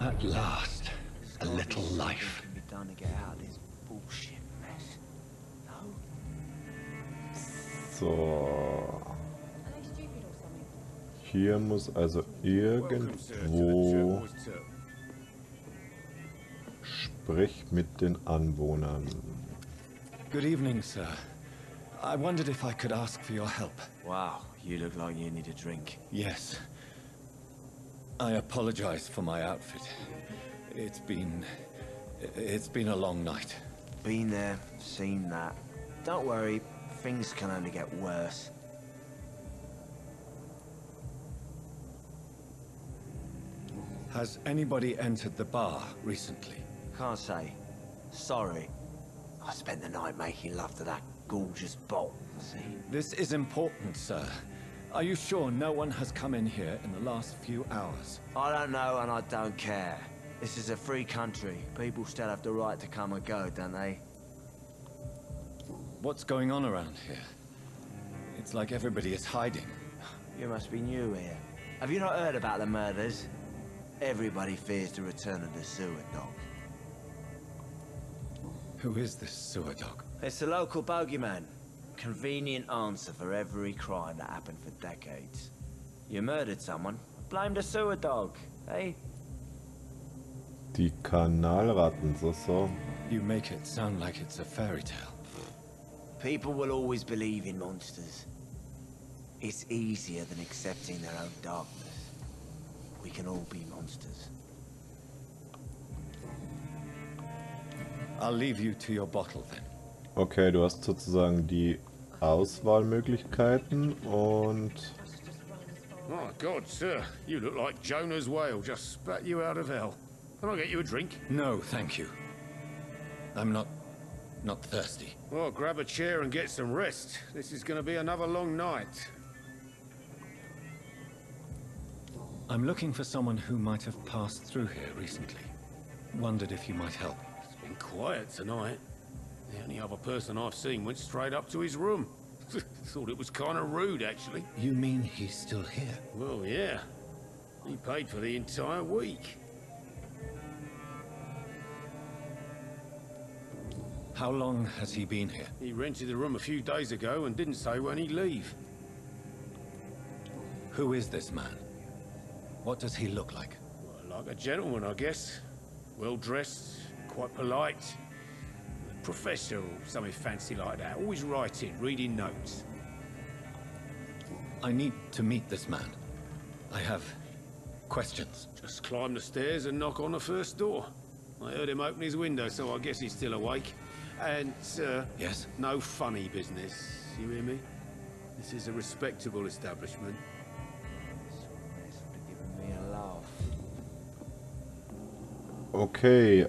At last, a little life. Can be done to get out of this bullshit mess. No? So. Hier muss also irgendwo... Sprich mit den Anwohnern. Good evening, sir. I wondered if I could ask for your help. Wow, you look like you need a drink. Yes. I apologize for my outfit. It's been a long night. Been there, seen that. Don't worry, things can only get worse. Has anybody entered the bar recently? Can't say. Sorry. I spent the night making love to that gorgeous bot. See? This is important, sir. Are you sure no one has come in here in the last few hours? I don't know and I don't care. This is a free country. People still have the right to come and go, don't they? What's going on around here? It's like everybody is hiding. You must be new here. Have you not heard about the murders? Everybody fears the return of the sewer dog. Who is this sewer dog? It's the local bogeyman. Convenient answer for every crime that happened for decades. You murdered someone, blame the sewer dog, eh? Die Kanalratten, so. You make it sound like it's a fairy tale. People will always believe in monsters. It's easier than accepting their own darkness. We can all be monsters. I'll leave you to your bottle then. Okay, du hast sozusagen die Auswahlmöglichkeiten und... Oh God, sir, you look like Jonah's whale just spat you out of hell. Can I get you a drink? No, thank you. I'm not thirsty. Well, grab a chair and get some rest. This is going to be another long night. I'm looking for someone who might have passed through here recently. Wondered if you might help. It's been quiet tonight. The only other person I've seen went straight up to his room. Thought it was kind of rude, actually. You mean he's still here? Well, yeah. He paid for the entire week. How long has he been here? He rented the room a few days ago and didn't say when he'd leave. Who is this man? What does he look like? Well, like a gentleman, I guess. Well-dressed, quite polite. Professor or something fancy like that. Always writing, reading notes. I need to meet this man. I have questions. Just climb the stairs and knock on the first door. I heard him open his window, so I guess he's still awake. And, sir... Yes? No funny business. You hear me? This is a respectable establishment. Giving me a laugh. Okay,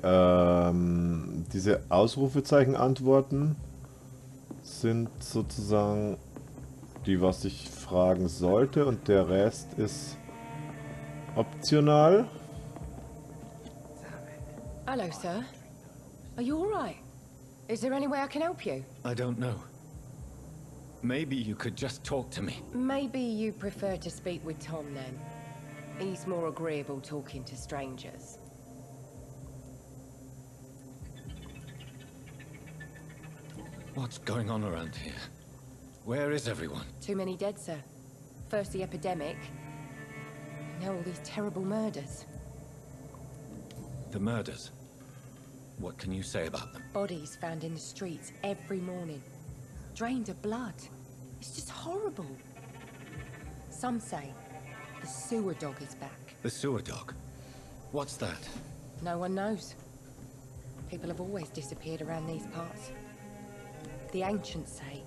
diese Ausrufezeichen-Antworten sind sozusagen die, was ich fragen sollte, und der Rest ist optional. Hello, sir. Are you all right? Is there any way I can help you? I don't know. Maybe you could just talk to me. Maybe you prefer to speak with Tom then. He's more agreeable talking to strangers. What's going on around here? Where is everyone? Too many dead, sir. First the epidemic, now all these terrible murders. The murders. What can you say about them? Bodies found in the streets every morning. Drained of blood. It's just horrible. Some say the sewer dog is back. The sewer dog? What's that? No one knows. People have always disappeared around these parts. The ancients say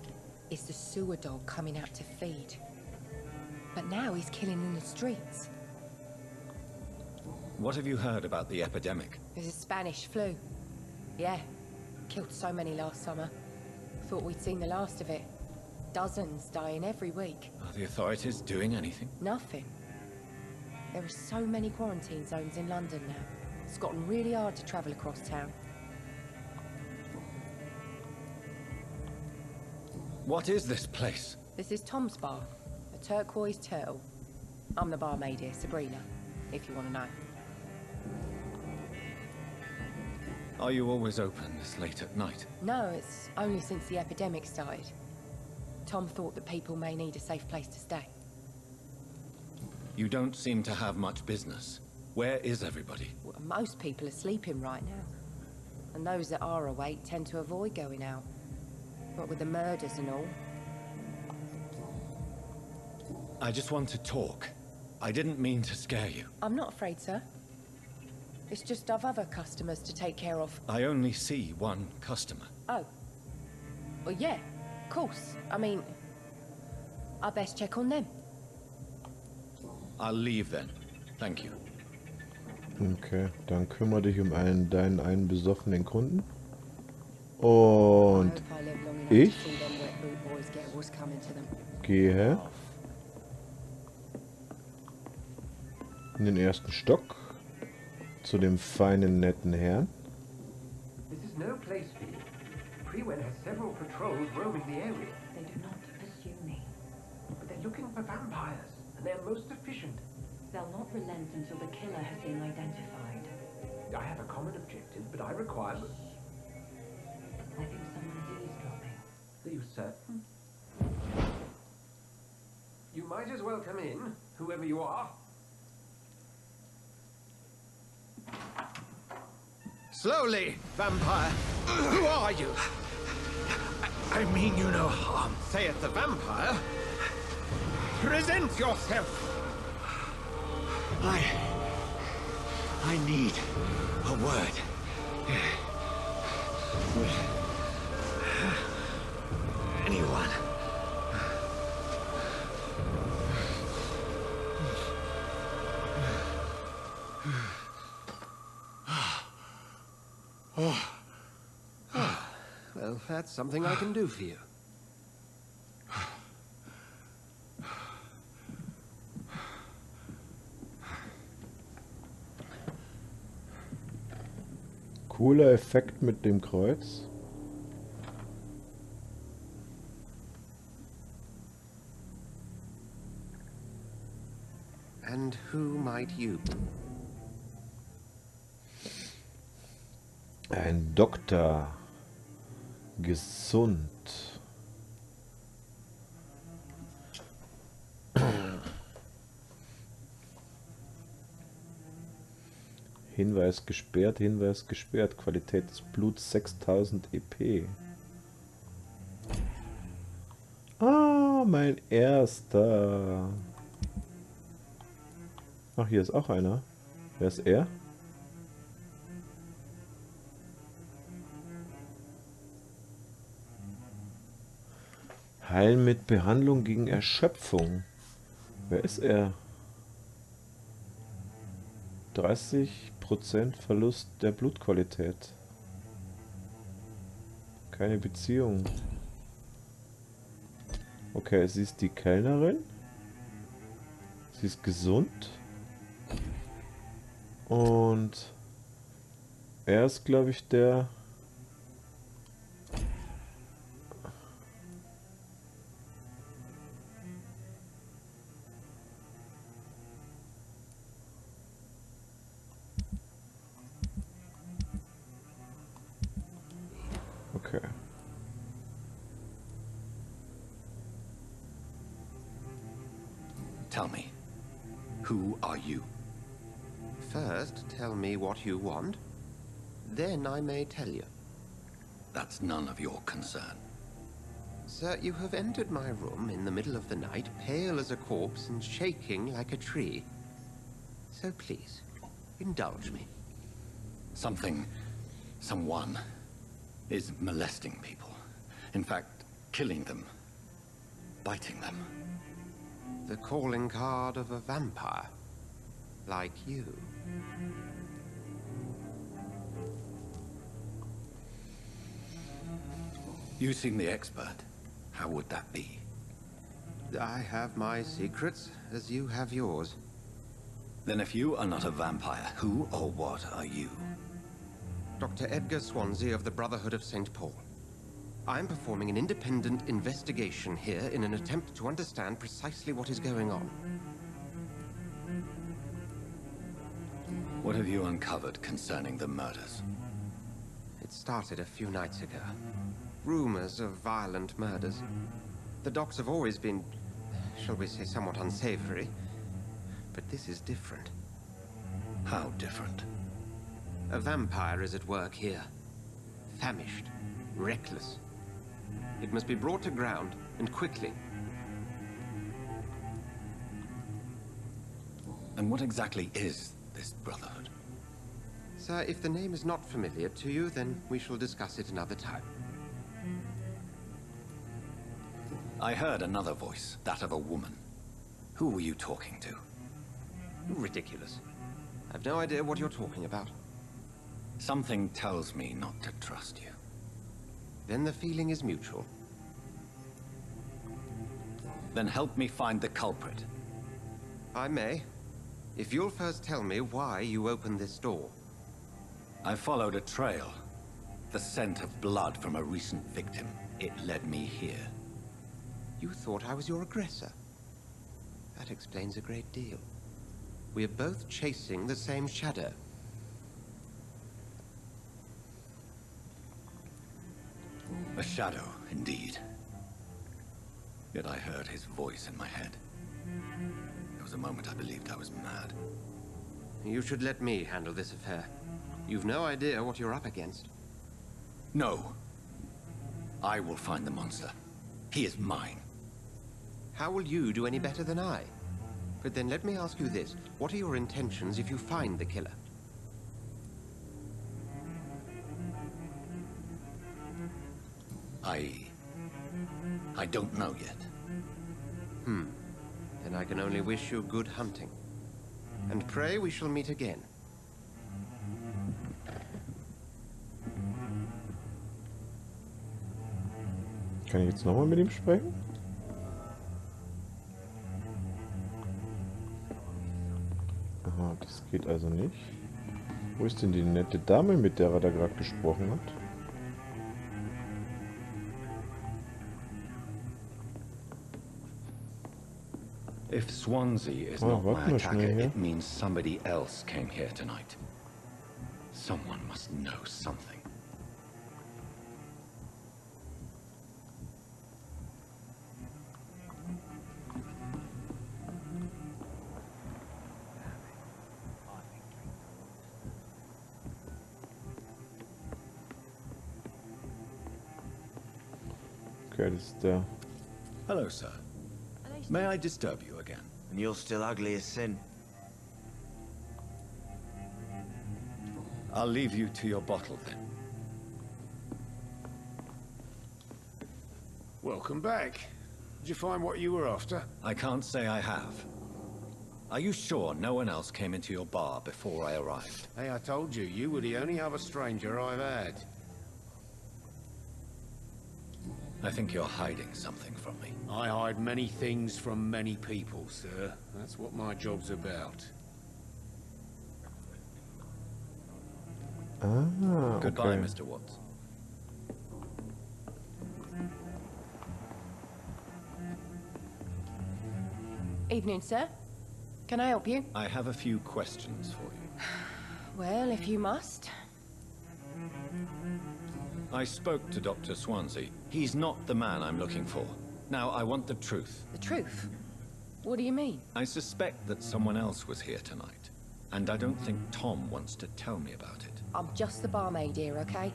it's the sewer dog coming out to feed. But now he's killing in the streets. What have you heard about the epidemic? There's a Spanish flu. Yeah, killed so many last summer. Thought we'd seen the last of it. Dozens dying every week. Are the authorities doing anything? Nothing. There are so many quarantine zones in London now. It's gotten really hard to travel across town. What is this place? This is Tom's bar, a turquoise turtle. I'm the barmaid here, Sabrina, if you want to know. Are you always open this late at night? No, it's only since the epidemic started. Tom thought that people may need a safe place to stay. You don't seem to have much business. Where is everybody? Well, most people are sleeping right now. And those that are awake tend to avoid going out. What with the murders and all. I just want to talk. I didn't mean to scare you. I'm not afraid, sir. It's just I've other customers to take care of. I only see one customer. Oh. Well, yeah, of course. I mean, I best check on them. I'll leave then. Thank you. Okay, dann kümmere dich um deinen besoffenen Kunden. Und ich gehe in den ersten Stock zu dem feinen, netten Herrn. This is no place for you. Freewen has several patrols roaming the area. They do not pursue me. But they're looking for vampires, and they're most efficient. They'll not relent until the killer has been identified. I have a common objective, but I require... I think someone's eavesdropping. Are you certain? You might as well come in, whoever you are. Slowly, vampire. Who are you? I mean you no harm, saith the vampire. Present yourself. I need a word. With anyone. Well, that's something I can do for you. Cooler Effekt mit dem Kreuz. And who might you be? Ein Doktor. Gesund. Hinweis gesperrt. Qualität des Bluts 6000 EP. Ah, mein erster. Ach, hier ist auch einer. Wer ist er? Heilen mit Behandlung gegen Erschöpfung. Wer ist er? 30% Verlust der Blutqualität. Keine Beziehung. Okay, sie ist die Kellnerin. Sie ist gesund. Und er ist, glaube ich, der... Okay. Tell me, who are you? First, tell me what you want. Then I may tell you. That's none of your concern. Sir, you have entered my room in the middle of the night, pale as a corpse and shaking like a tree. So please, indulge me. Someone is molesting people. In fact, killing them. Biting them. The calling card of a vampire. Like you. You seem the expert. How would that be? I have my secrets, as you have yours. Then if you are not a vampire, who or what are you? Dr. Edgar Swansea of the Brotherhood of St. Paul. I'm performing an independent investigation here in an attempt to understand precisely what is going on. What have you uncovered concerning the murders? It started a few nights ago. Rumors of violent murders. The docks have always been, shall we say, somewhat unsavory. But this is different. How different? A vampire is at work here. Famished. Reckless. It must be brought to ground, and quickly. And what exactly is this Brotherhood? Sir, if the name is not familiar to you, then we shall discuss it another time. I heard another voice, that of a woman. Who were you talking to? Ridiculous. I've no idea what you're talking about. Something tells me not to trust you. Then the feeling is mutual. Then help me find the culprit. I may. If you'll first tell me why you opened this door. I followed a trail. The scent of blood from a recent victim. It led me here. You thought I was your aggressor. That explains a great deal. We are both chasing the same shadow. A shadow, indeed. Yet I heard his voice in my head. There was a moment I believed I was mad. You should let me handle this affair. You've no idea what you're up against. No. I will find the monster. He is mine. How will you do any better than I? But then let me ask you this. What are your intentions if you find the killer? I don't know yet. Then I can only wish you good hunting. And pray we shall meet again. Kann ich jetzt nochmal mit ihm sprechen? Aha, das geht also nicht. Wo ist denn die nette Dame, mit der er da gerade gesprochen hat? If Swansea is not my warte mal attacker, schnell hier. it means somebody else came here tonight. Someone must know something. Okay, das ist der... Hello, sir. May I disturb you again? And you're still ugly as sin. I'll leave you to your bottle, then. Welcome back. Did you find what you were after? I can't say I have. Are you sure no one else came into your bar before I arrived? Hey, I told you, you were the only other stranger I've had. I think you're hiding something from me. I hide many things from many people, sir. That's what my job's about. Ah, Goodbye, okay. Mr. Watts. Evening, sir. Can I help you? I have a few questions for you. Well, if you must. I spoke to Dr. Swansea. He's not the man I'm looking for. Now, I want the truth. The truth? What do you mean? I suspect that someone else was here tonight. And I don't think Tom wants to tell me about it. I'm just the barmaid here, okay?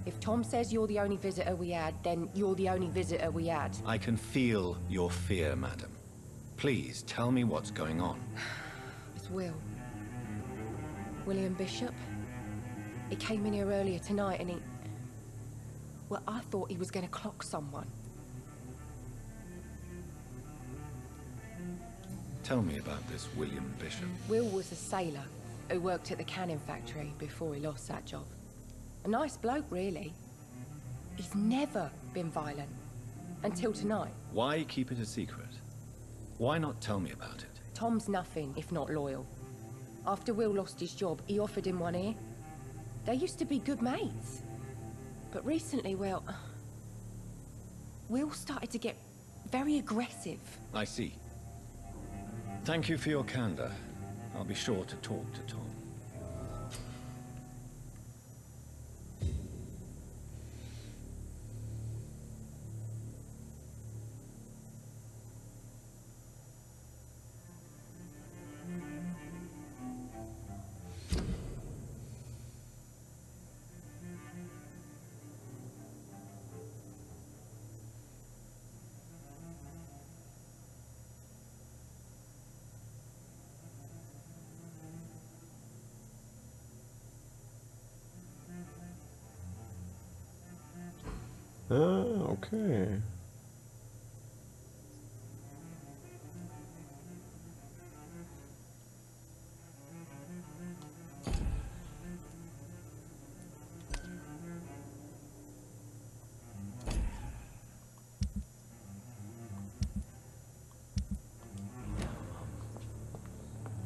If Tom says you're the only visitor we had, then you're the only visitor we had. I can feel your fear, madam. Please, tell me what's going on. It's Will. William Bishop. He came in here earlier tonight and he... Well, I thought he was going to clock someone. Tell me about this William Bishop. Will was a sailor who worked at the cannon factory before he lost that job. A nice bloke, really. He's never been violent. Until tonight. Why keep it a secret? Why not tell me about it? Tom's nothing if not loyal. After Will lost his job, he offered him one ear. They used to be good mates. But recently, well... Will started to get very aggressive. I see. Thank you for your candor. I'll be sure to talk to Tom. Ah, okay.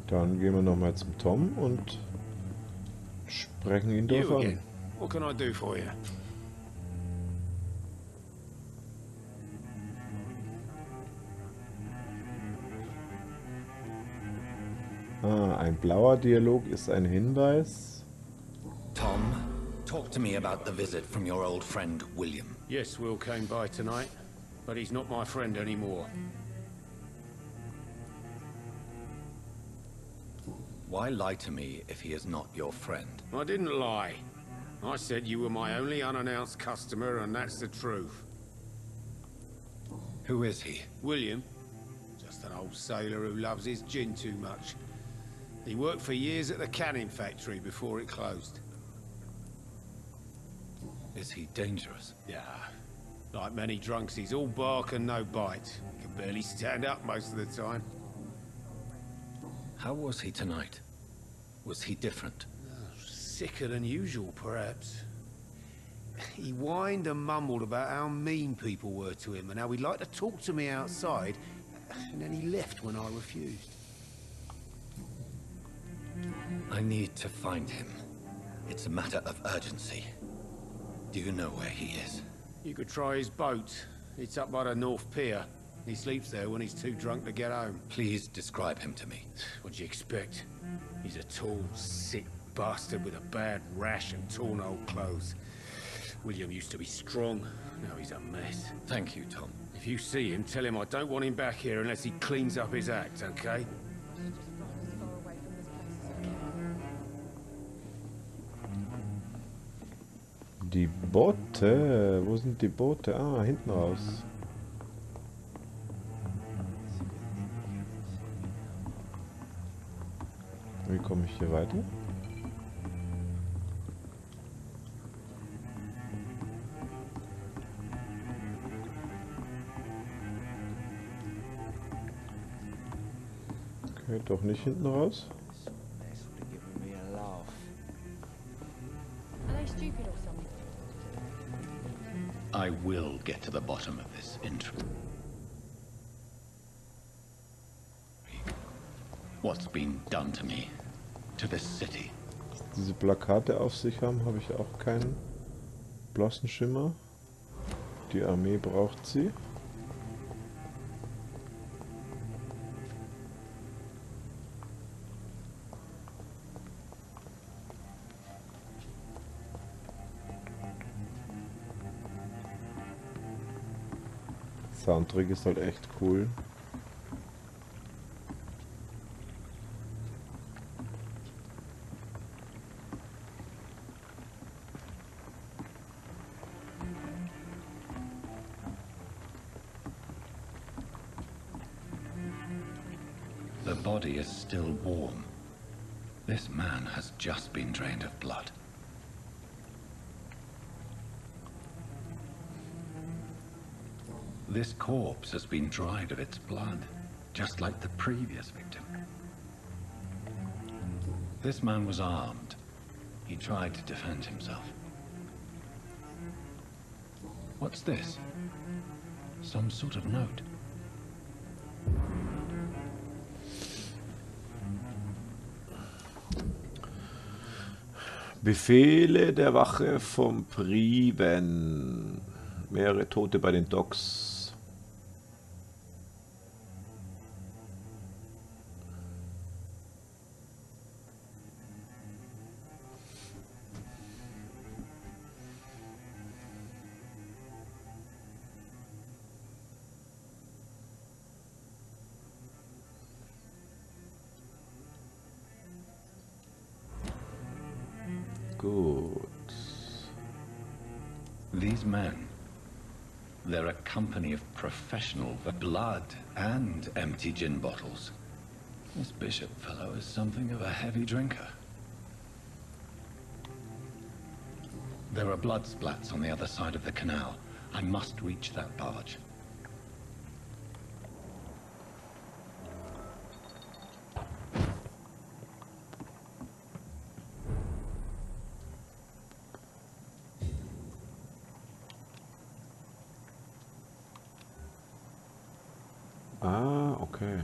Dann gehen wir nochmal zum Tom und sprechen ihn You drauf again. an. What can I do for you? Ah, ein blauer Dialog ist ein Hinweis. Tom, talk to me about the visit from your old friend, William. Yes, Will came by tonight, but he's not my friend anymore. Why lie to me if he is not your friend? I didn't lie. I said you were my only unannounced customer, and that's the truth. Who is he? William, just an old sailor who loves his gin too much. He worked for years at the canning factory before it closed. Is he dangerous? Yeah, like many drunks, he's all bark and no bite. He can barely stand up most of the time. How was he tonight? Was he different? Sicker than usual, perhaps. He whined and mumbled about how mean people were to him and how he'd like to talk to me outside, and then he left when I refused. I need to find him. It's a matter of urgency. Do you know where he is? You could try his boat. It's up by the North Pier. He sleeps there when he's too drunk to get home. Please describe him to me. What do you expect? He's a tall, sick bastard with a bad rash and torn old clothes. William used to be strong. Now he's a mess. Thank you, Tom. If you see him, tell him I don't want him back here unless he cleans up his act, okay? Die Boote. Wo sind die Boote? Ah, hinten raus. Wie komme ich hier weiter? Okay, doch nicht hinten raus. Are they stupid or something? I will get to the bottom of this intrigue. What's been done to me? To this city? Diese Plakate auf sich haben, habe ich auch keinen blassen Schimmer. Die Armee braucht sie. Soundtrack ist halt echt cool. The body is still warm. This man has just been drained of blood. This corpse has been dried of its blood, just like the previous victim. This man was armed. He tried to defend himself. What's this? Some sort of note. Befehle der Wache vom Priven. Mehrere Tote bei den Docks. Gut. These men, they're a company of professional blood and empty gin bottles. This bishop fellow is something of a heavy drinker. There are blood splats on the other side of the canal. I must reach that barge. Ah, okay.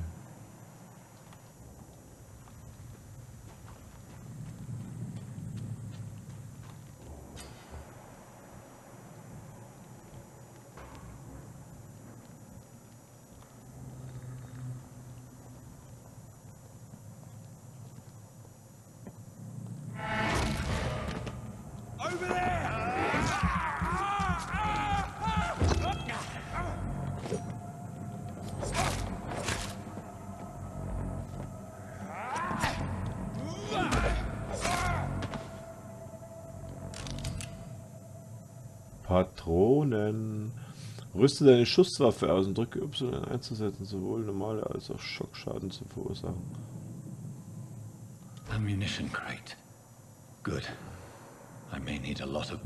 Patronen. Rüste deine Schusswaffe aus und drücke Y einzusetzen, sowohl normale als auch Schockschaden zu verursachen. A munition crate. Good. I may need a lot of...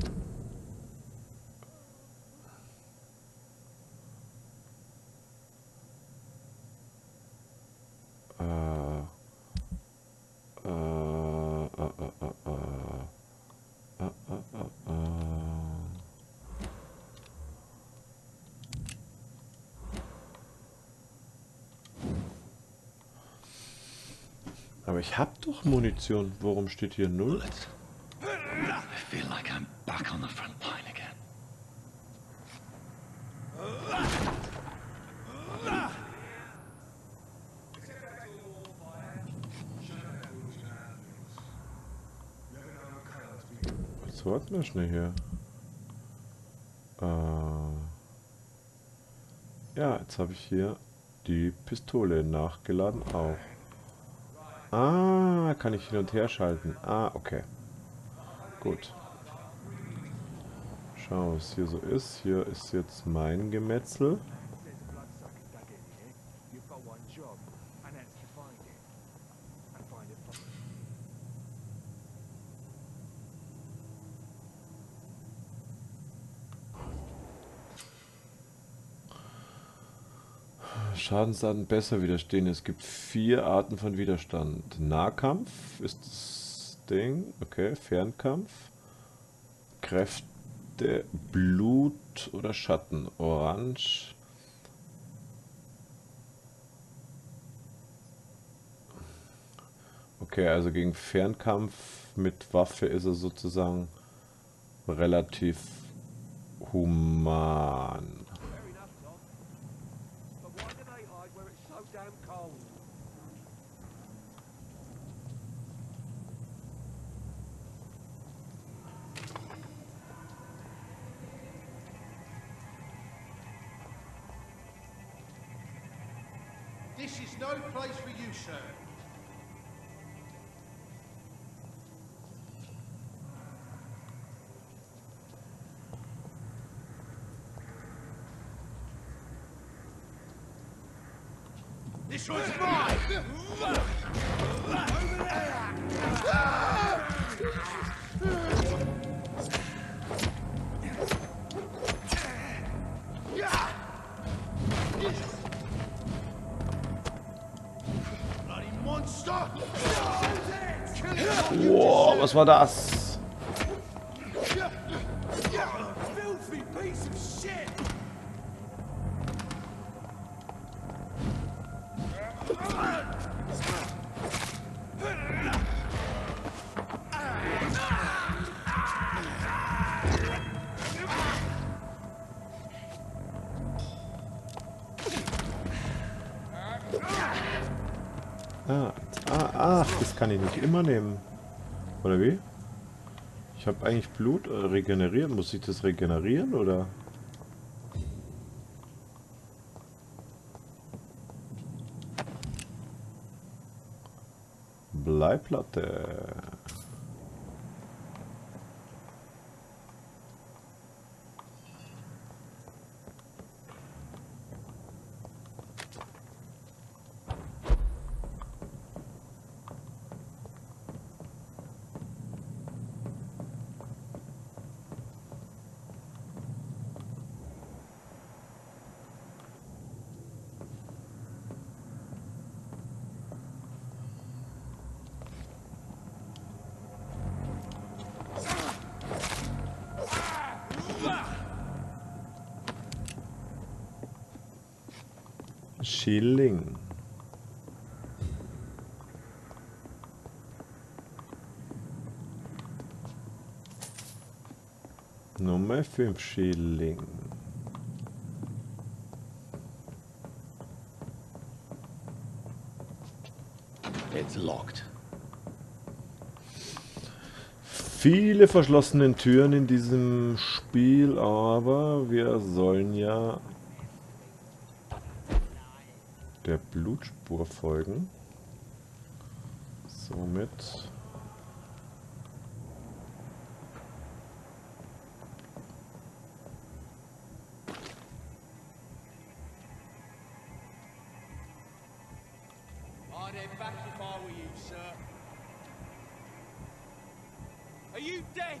Aber ich hab doch Munition. Warum steht hier 0? bullets. I feel like I'm back on the front line again. Jetzt warten wir schnell hier. Ja, jetzt habe ich hier die Pistole nachgeladen auch. Ah, kann ich hin und her schalten. Ah, okay. Gut. Schauen, was hier so ist. Hier ist jetzt mein Gemetzel. Schadensarten besser widerstehen. Es gibt 4 Arten von Widerstand. Nahkampf ist das Ding. Okay, Fernkampf. Kräfte, Blut oder Schatten. Orange. Okay, also gegen Fernkampf mit Waffe ist er sozusagen relativ human. This is no place for you, sir. This one's mine! Bloody monster! Wow, was war das? Filthy piece of shit! Das kann ich nicht immer nehmen. Oder wie? Ich habe eigentlich Blut regenerieren. Muss ich das regenerieren oder? Bleiplatte. Schilling. Nummer 5 Schilling. It's locked. Viele verschlossene Türen in diesem Spiel, aber wir sollen ja der Blutspur folgen. Somit I'd head back if I were you, sir. Are you dead?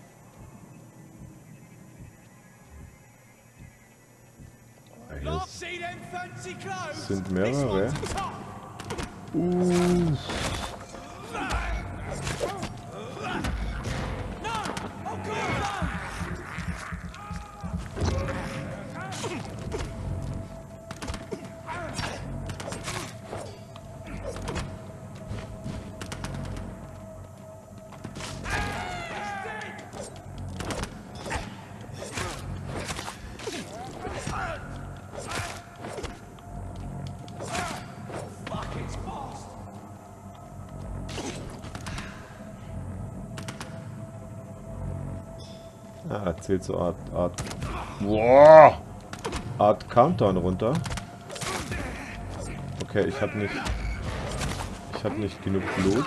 Not see them fancy clothes. sind This mehrere. one's a top. No! Oh God, no! Fuck, it's fast. Ah, zählt so Art. Wow! Art Countdown runter. Okay, ich habe nicht genug Blut.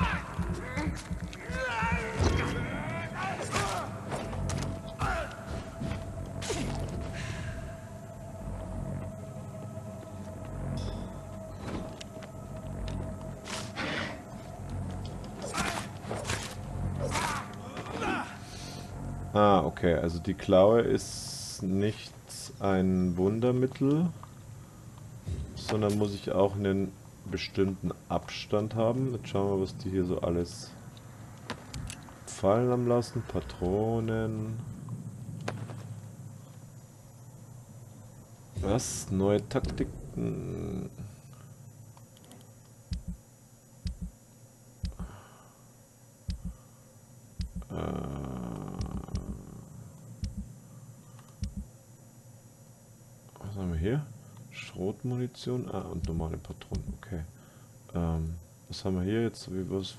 Ah, okay, also die Klaue ist nicht ein Wundermittel, sondern muss ich auch einen bestimmten Abstand haben. Jetzt schauen wir, was die hier so alles fallen am lassen. Patronen. Was? Neue Taktiken. Was haben wir hier? Schrotmunition. Ah, und normale Patronen. Okay. Was haben wir hier jetzt?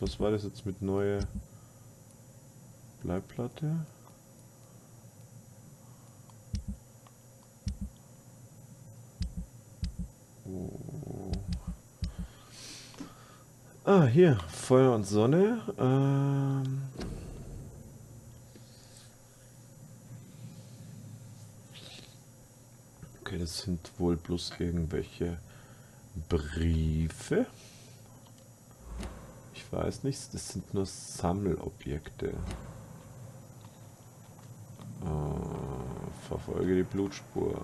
Was war das jetzt mit neue Bleibplatte? Oh. Ah, hier. Feuer und Sonne. Okay, das sind wohl bloß irgendwelche Briefe. Ich weiß nicht, das sind nur Sammelobjekte. Verfolge die Blutspur.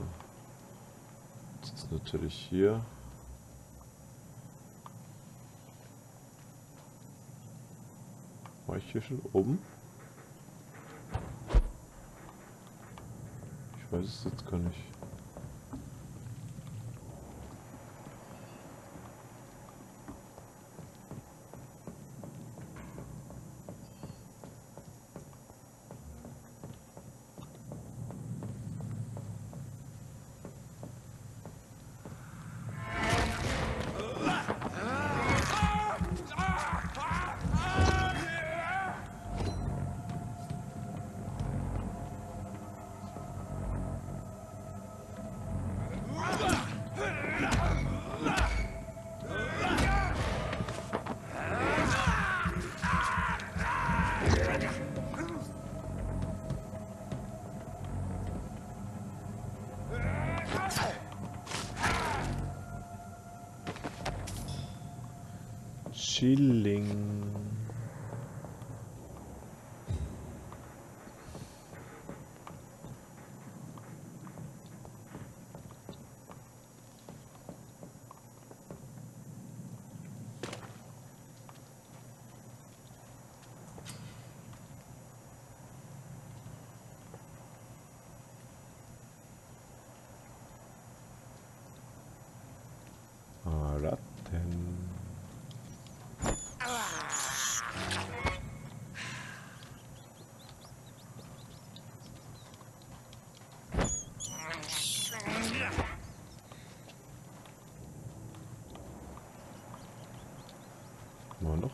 Das ist natürlich hier. War ich hier schon oben? Ich weiß es jetzt gar nicht. Schilling.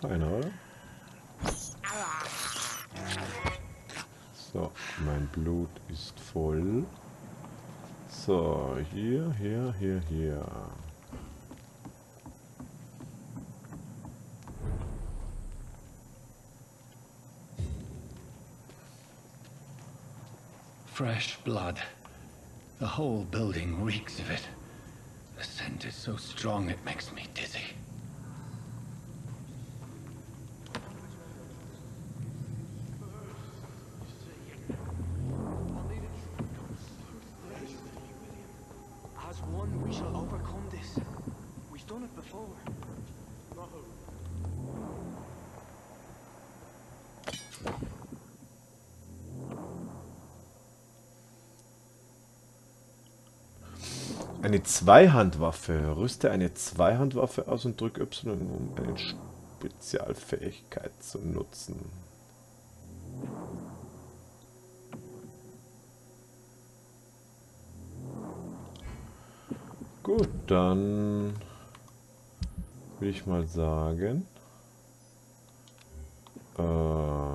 noch einer, oder? So, mein Blut ist voll. So, hier. Fresh blood. The whole building reeks of it. The scent is so strong it makes me dizzy. As one, we shall overcome this. We've done it before. Eine Zweihandwaffe. Rüste eine Zweihandwaffe aus und drück Y, um eine Spezialfähigkeit zu nutzen. Gut, dann würde ich mal sagen. Oh.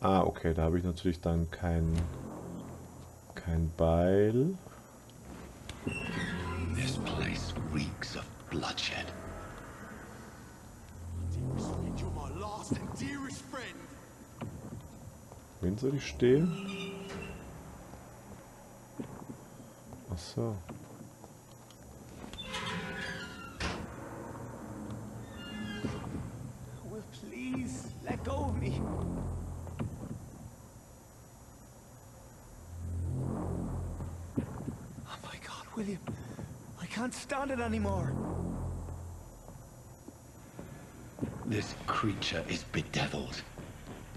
Ah, okay, da habe ich natürlich dann kein Beil. This place reeks of bloodshed. You're my last and dearest friend. Wen soll ich stehlen? Ach so. Will, please, let go of me. Oh my God, William. I can't stand it anymore. This creature is bedeviled.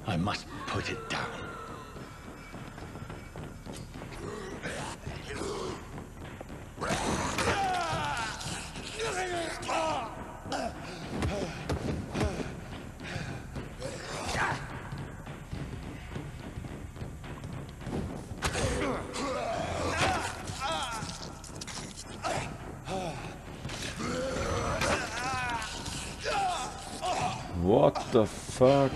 I must put it down. What the fuck?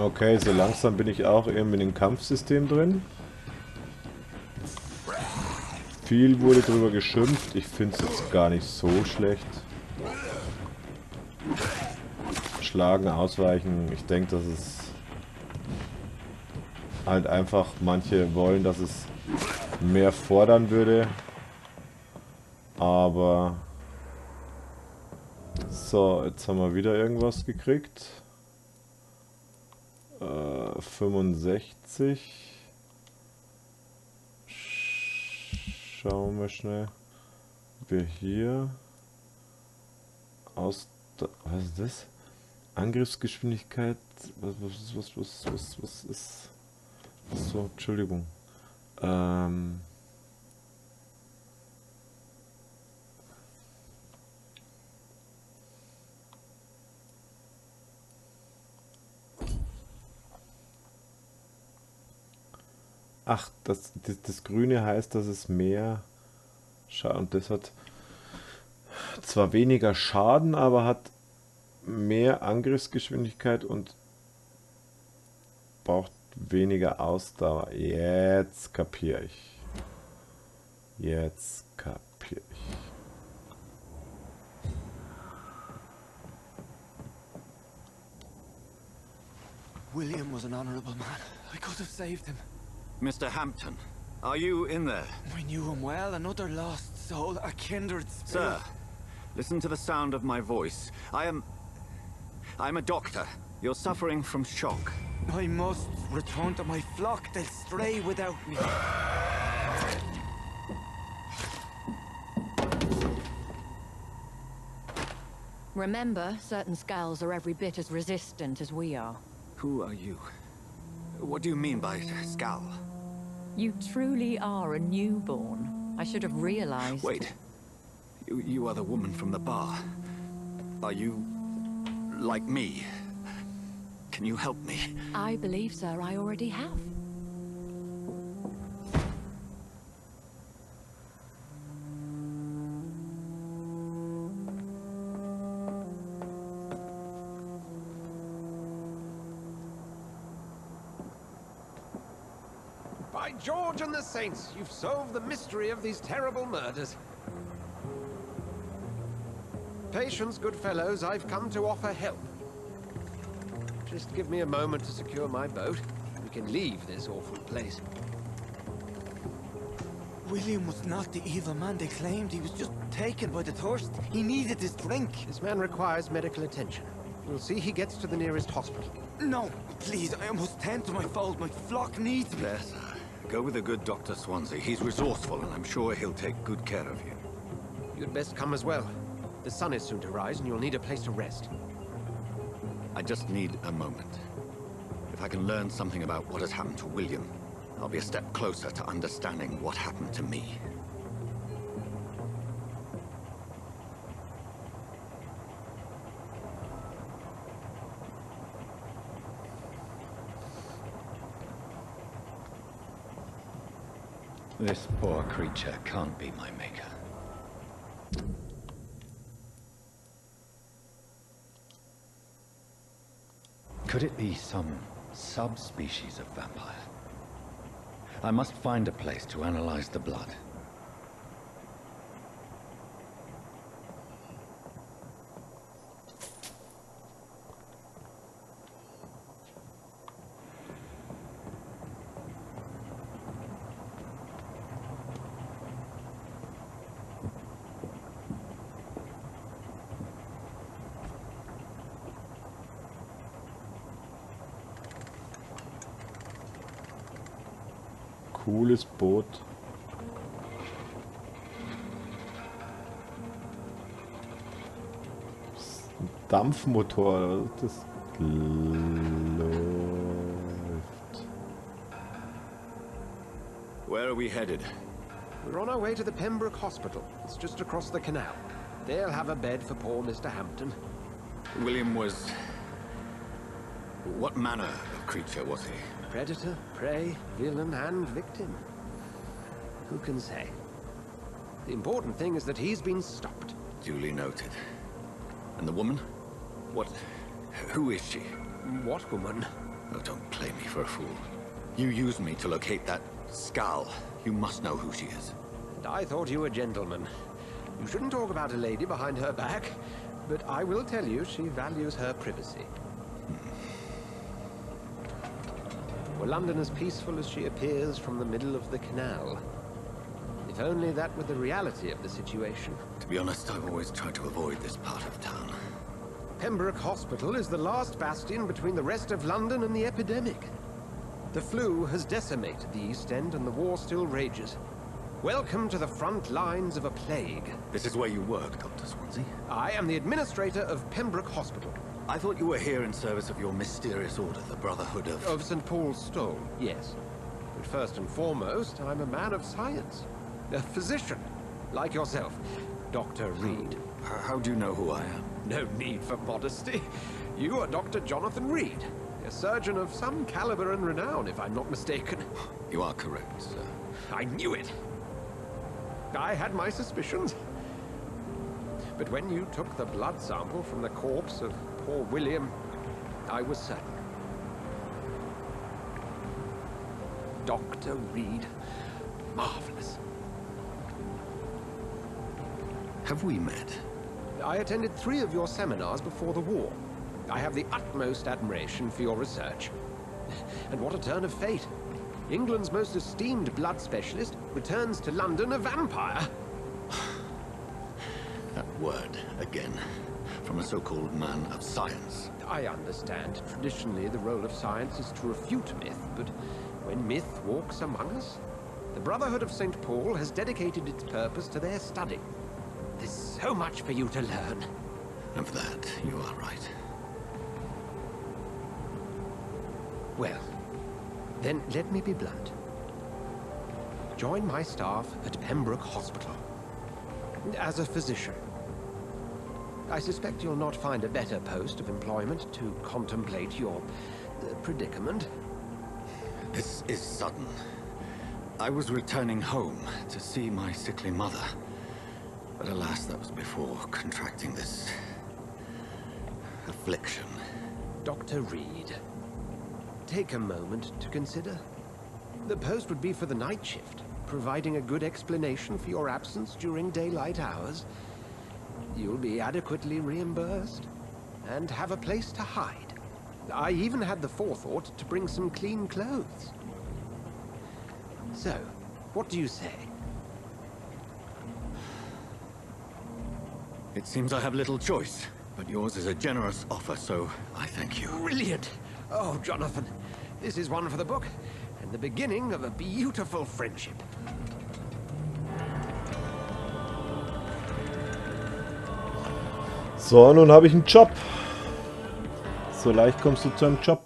Okay, so langsam bin ich auch eben in dem Kampfsystem drin. Viel wurde drüber geschimpft. Ich finde es jetzt gar nicht so schlecht. Schlagen, ausweichen. Ich denke, dass es halt einfach manche wollen, dass es mehr fordern würde. Aber so, jetzt haben wir wieder irgendwas gekriegt. 65. Schauen wir schnell. Wir hier aus. Was ist das? Angriffsgeschwindigkeit. Was ist. So, Entschuldigung. Ach, das Grüne heißt, dass es mehr Schaden. Und das hat zwar weniger Schaden, aber hat mehr Angriffsgeschwindigkeit und braucht weniger Ausdauer. Jetzt kapiere ich. Jetzt kapiere ich. William was an honorable man. I could have saved him. Mr. Hampton, are you in there? I knew him well, another lost soul, a kindred spirit. Sir, listen to the sound of my voice. I'm a doctor. You're suffering from shock. I must return to my flock. They'll stray without me. Remember, certain skulls are every bit as resistant as we are. Who are you? What do you mean by Skal? You truly are a newborn. I should have realized. Wait. You are the woman from the bar. Are you... like me? Can you help me? I believe, sir, I already have. By George and the Saints, you've solved the mystery of these terrible murders. Patience, good fellows, I've come to offer help. Just give me a moment to secure my boat. We can leave this awful place. William was not the evil man they claimed. He was just taken by the thirst. He needed his drink. This man requires medical attention. We'll see he gets to the nearest hospital. No, please, I must tend to my fold. My flock needs me. There, sir. Go with the good Dr. Swansea. He's resourceful, and I'm sure he'll take good care of you. You'd best come as well. The sun is soon to rise, and you'll need a place to rest. I just need a moment. If I can learn something about what has happened to William, I'll be a step closer to understanding what happened to me. This poor creature can't be my maker. Could it be some subspecies of vampire? I must find a place to analyze the blood. Cooles Boot. Das ist ein Dampfmotor, das läuft. Where are we headed? We're on our way to the Pembroke Hospital. It's just across the canal. They'll have a bed for poor Mr. Hampton. William was... what manner of creature was he? Predator, prey, villain, and victim. Who can say? The important thing is that he's been stopped. Duly noted. And the woman? What... who is she? What woman? Oh, don't play me for a fool. You used me to locate that Skal. You must know who she is. And I thought you a gentleman. You shouldn't talk about a lady behind her back, but I will tell you she values her privacy. Were London as peaceful as she appears from the middle of the canal? If only that were the reality of the situation. To be honest, I've always tried to avoid this part of town. Pembroke Hospital is the last bastion between the rest of London and the epidemic. The flu has decimated the East End and the war still rages. Welcome to the front lines of a plague. This is where you work, Dr. Swansea? I am the administrator of Pembroke Hospital. I thought you were here in service of your mysterious order, the Brotherhood of... Of St. Paul's Stole, yes. But first and foremost, I'm a man of science. A physician, like yourself, Dr. Reed. How do you know who I am? No need for modesty. You are Dr. Jonathan Reed, a surgeon of some caliber and renown, if I'm not mistaken. You are correct, sir. I knew it. I had my suspicions. But when you took the blood sample from the corpse of poor William, I was certain. Dr. Reed. Marvelous. Have we met? I attended 3 of your seminars before the war. I have the utmost admiration for your research. And what a turn of fate. England's most esteemed blood specialist returns to London a vampire. That word, again, from a so-called man of science. I understand. Traditionally, the role of science is to refute myth, but when myth walks among us, the Brotherhood of St. Paul has dedicated its purpose to their study. There's so much for you to learn. And for that, you are right. Well, then let me be blunt. Join my staff at Pembroke Hospital as a physician. I suspect you'll not find a better post of employment to contemplate your predicament. This is sudden. I was returning home to see my sickly mother. But alas, that was before contracting this affliction. Dr. Reed, take a moment to consider. The post would be for the night shift, providing a good explanation for your absence during daylight hours. You'll be adequately reimbursed and have a place to hide. I even had the forethought to bring some clean clothes. So, what do you say? It seems I have little choice, but yours is a generous offer, so I thank you. Brilliant! Oh, Jonathan, this is one for the book, and the beginning of a beautiful friendship. So, nun habe ich einen Job. So leicht kommst du zu einem Job.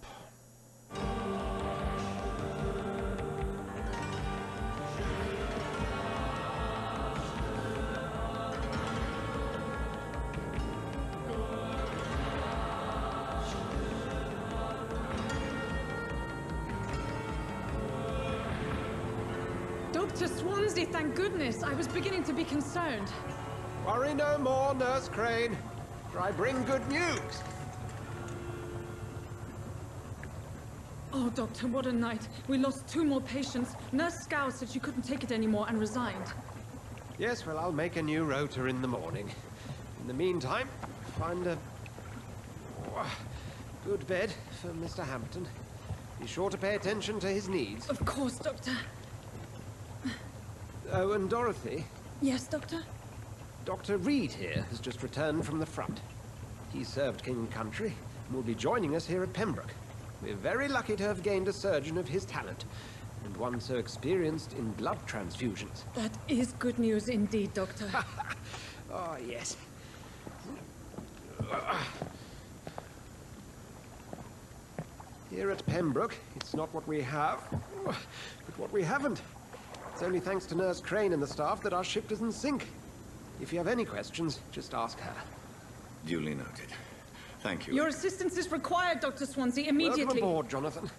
Dr. Swansea, thank goodness. I was beginning to be concerned. Worry no more, Nurse Crane, for I bring good news. Oh, Doctor, what a night. We lost 2 more patients. Nurse Scow said she couldn't take it anymore and resigned. Yes, well, I'll make a new rota in the morning. In the meantime, find a good bed for Mr. Hampton. Be sure to pay attention to his needs. Of course, Doctor. Oh, and Dorothy, Yes, Doctor? Dr. Reed here has just returned from the front. He served King and Country and will be joining us here at Pembroke. We're very lucky to have gained a surgeon of his talent, and one so experienced in blood transfusions. That is good news indeed, Doctor. Oh, yes. Here at Pembroke, it's not what we have, but what we haven't. It's only thanks to Nurse Crane and the staff that our ship doesn't sink. If you have any questions, just ask her. Duly noted. Thank you. Your assistance is required, Dr. Swansea, immediately. Welcome aboard, Jonathan.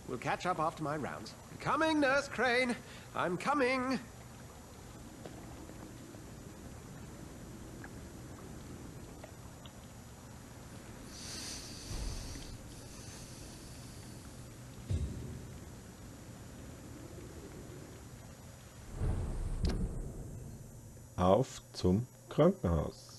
We'll catch up after my rounds. Coming, Nurse Crane. I'm coming. Auf zum Krankenhaus.